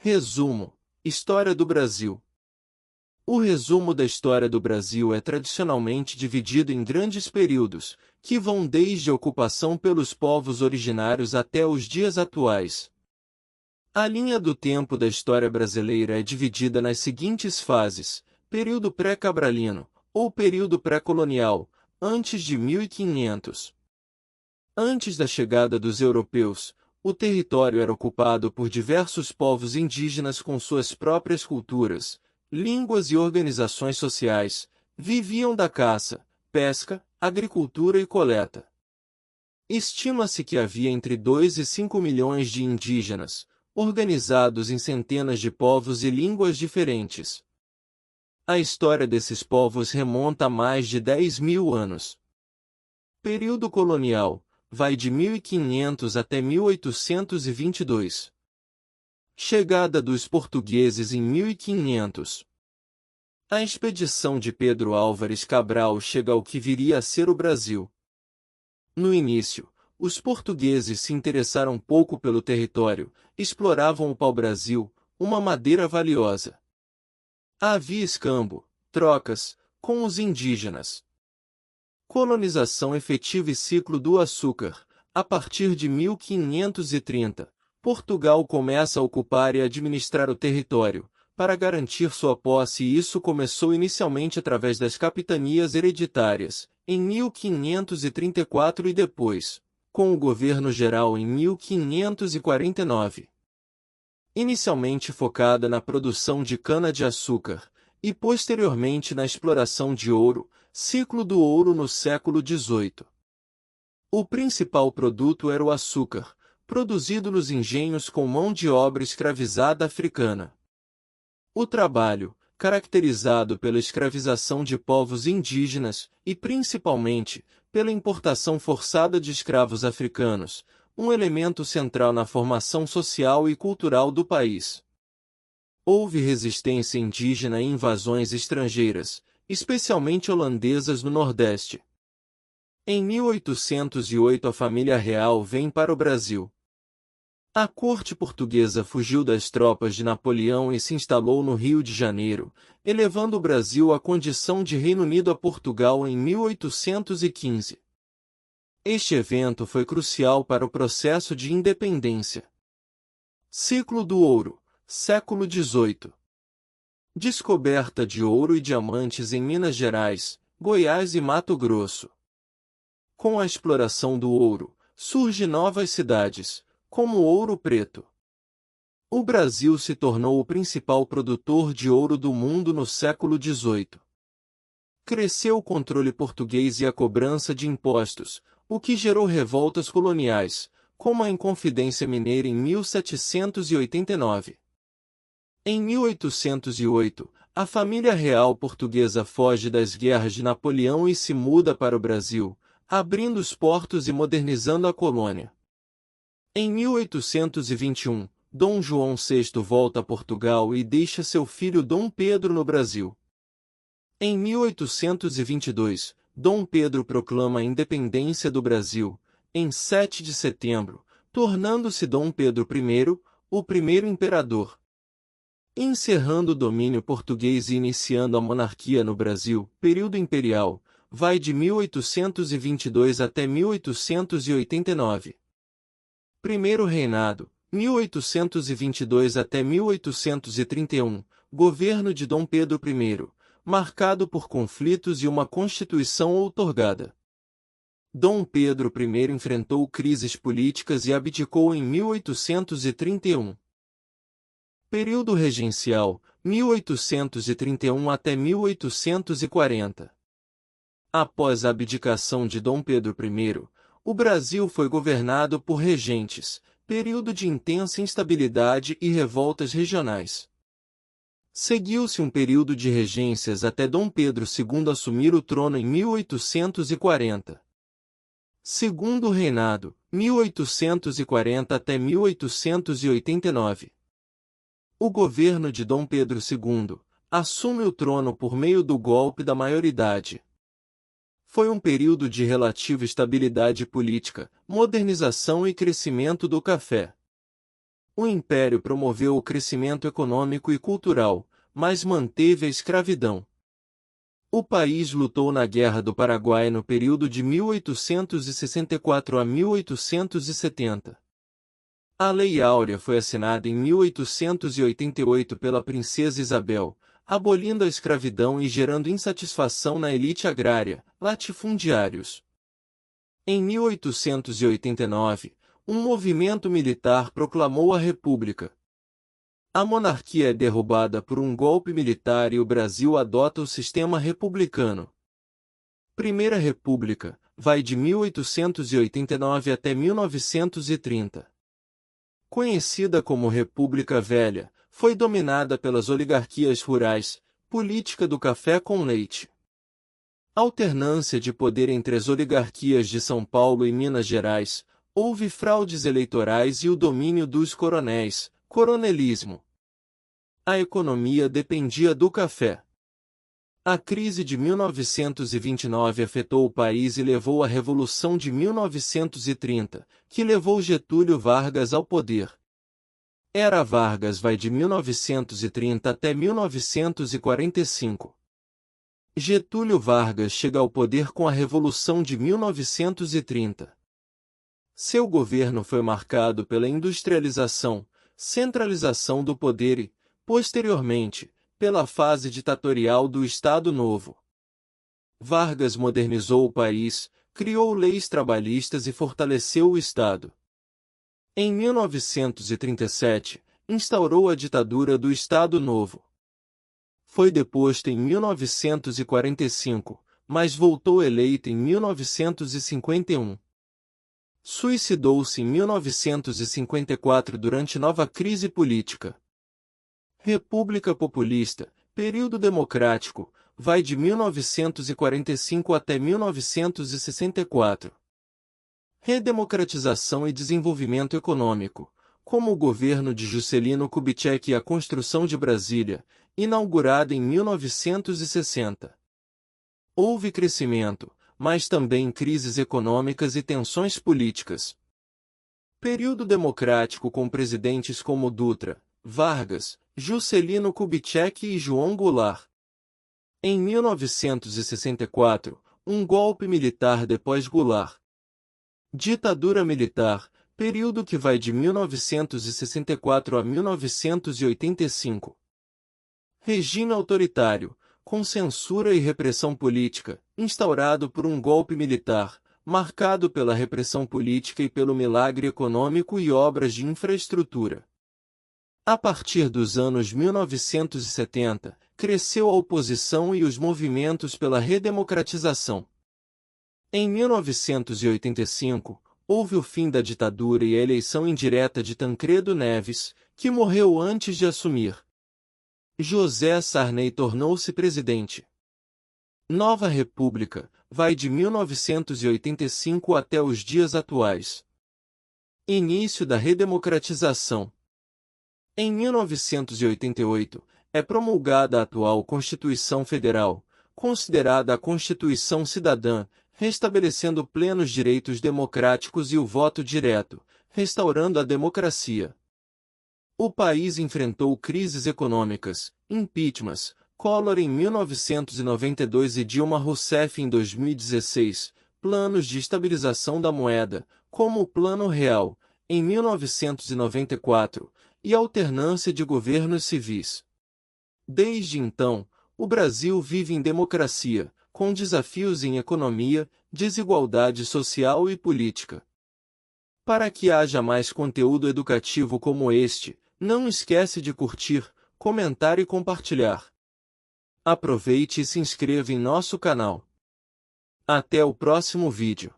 Resumo: História do Brasil. O resumo da história do Brasil é tradicionalmente dividido em grandes períodos, que vão desde a ocupação pelos povos originários até os dias atuais. A linha do tempo da história brasileira é dividida nas seguintes fases: período pré-cabralino, ou período pré-colonial, antes de 1500. Antes da chegada dos europeus, o território era ocupado por diversos povos indígenas com suas próprias culturas, línguas e organizações sociais. Viviam da caça, pesca, agricultura e coleta. Estima-se que havia entre 2 e 5 milhões de indígenas, organizados em centenas de povos e línguas diferentes. A história desses povos remonta a mais de 10.000 anos. Período colonial vai de 1500 até 1822. Chegada dos portugueses em 1500. A expedição de Pedro Álvares Cabral chega ao que viria a ser o Brasil. No início, os portugueses se interessaram pouco pelo território, exploravam o pau-brasil, uma madeira valiosa. Havia escambo, trocas, com os indígenas. Colonização efetiva e ciclo do açúcar. A partir de 1530, Portugal começa a ocupar e administrar o território, para garantir sua posse, e isso começou inicialmente através das capitanias hereditárias, em 1534 e depois, com o governo geral em 1549. Inicialmente focada na produção de cana-de-açúcar, e posteriormente na exploração de ouro, ciclo do ouro no século XVIII. O principal produto era o açúcar, produzido nos engenhos com mão de obra escravizada africana. O trabalho, caracterizado pela escravização de povos indígenas, e principalmente, pela importação forçada de escravos africanos, um elemento central na formação social e cultural do país. Houve resistência indígena e invasões estrangeiras, especialmente holandesas no Nordeste. Em 1808 a família real vem para o Brasil. A corte portuguesa fugiu das tropas de Napoleão e se instalou no Rio de Janeiro, elevando o Brasil à condição de Reino Unido a Portugal em 1815. Este evento foi crucial para o processo de independência. Ciclo do ouro, século XVIII. Descoberta de ouro e diamantes em Minas Gerais, Goiás e Mato Grosso. Com a exploração do ouro, surgem novas cidades, como Ouro Preto. O Brasil se tornou o principal produtor de ouro do mundo no século XVIII. Cresceu o controle português e a cobrança de impostos, o que gerou revoltas coloniais, como a Inconfidência Mineira em 1789. Em 1808, a família real portuguesa foge das guerras de Napoleão e se muda para o Brasil, abrindo os portos e modernizando a colônia. Em 1821, Dom João VI volta a Portugal e deixa seu filho Dom Pedro no Brasil. Em 1822, Dom Pedro proclama a independência do Brasil, em 7 de setembro, tornando-se Dom Pedro I, o primeiro imperador. Encerrando o domínio português e iniciando a monarquia no Brasil, período imperial, vai de 1822 até 1889. Primeiro reinado, 1822 até 1831, governo de Dom Pedro I, marcado por conflitos e uma constituição outorgada. Dom Pedro I enfrentou crises políticas e abdicou em 1831. Período regencial, 1831 até 1840. Após a abdicação de Dom Pedro I, o Brasil foi governado por regentes, período de intensa instabilidade e revoltas regionais. Seguiu-se um período de regências até Dom Pedro II assumir o trono em 1840. Segundo reinado, 1840 até 1889. O governo de Dom Pedro II assume o trono por meio do golpe da maioridade. Foi um período de relativa estabilidade política, modernização e crescimento do café. O Império promoveu o crescimento econômico e cultural, mas manteve a escravidão. O país lutou na Guerra do Paraguai no período de 1864 a 1870. A Lei Áurea foi assinada em 1888 pela princesa Isabel, abolindo a escravidão e gerando insatisfação na elite agrária, latifundiários. Em 1889, um movimento militar proclamou a República. A monarquia é derrubada por um golpe militar e o Brasil adota o sistema republicano. Primeira República, vai de 1889 até 1930. Conhecida como República Velha, foi dominada pelas oligarquias rurais, política do café com leite. Alternância de poder entre as oligarquias de São Paulo e Minas Gerais, houve fraudes eleitorais e o domínio dos coronéis, coronelismo. A economia dependia do café. A crise de 1929 afetou o país e levou à Revolução de 1930, que levou Getúlio Vargas ao poder. Era Vargas vai de 1930 até 1945. Getúlio Vargas chega ao poder com a Revolução de 1930. Seu governo foi marcado pela industrialização, centralização do poder e, posteriormente, pela fase ditatorial do Estado Novo. Vargas modernizou o país, criou leis trabalhistas e fortaleceu o Estado. Em 1937, instaurou a ditadura do Estado Novo. Foi deposto em 1945, mas voltou eleito em 1951. Suicidou-se em 1954 durante nova crise política. República Populista, período democrático, vai de 1945 até 1964. Redemocratização e desenvolvimento econômico, como o governo de Juscelino Kubitschek e a construção de Brasília, inaugurada em 1960. Houve crescimento, mas também crises econômicas e tensões políticas. Período democrático com presidentes como Dutra, Vargas, Juscelino Kubitschek e João Goulart. Em 1964, um golpe militar depôs Goulart. Ditadura militar, período que vai de 1964 a 1985. Regime autoritário, com censura e repressão política, instaurado por um golpe militar, marcado pela repressão política e pelo milagre econômico e obras de infraestrutura. A partir dos anos 1970, cresceu a oposição e os movimentos pela redemocratização. Em 1985, houve o fim da ditadura e a eleição indireta de Tancredo Neves, que morreu antes de assumir. José Sarney tornou-se presidente. Nova República, vai de 1985 até os dias atuais. Início da redemocratização. Em 1988, é promulgada a atual Constituição Federal, considerada a Constituição Cidadã, restabelecendo plenos direitos democráticos e o voto direto, restaurando a democracia. O país enfrentou crises econômicas, impeachments, Collor em 1992 e Dilma Rousseff em 2016, planos de estabilização da moeda, como o Plano Real, em 1994, e alternância de governos civis. Desde então, o Brasil vive em democracia, com desafios em economia, desigualdade social e política. Para que haja mais conteúdo educativo como este, não esquece de curtir, comentar e compartilhar. Aproveite e se inscreva em nosso canal. Até o próximo vídeo.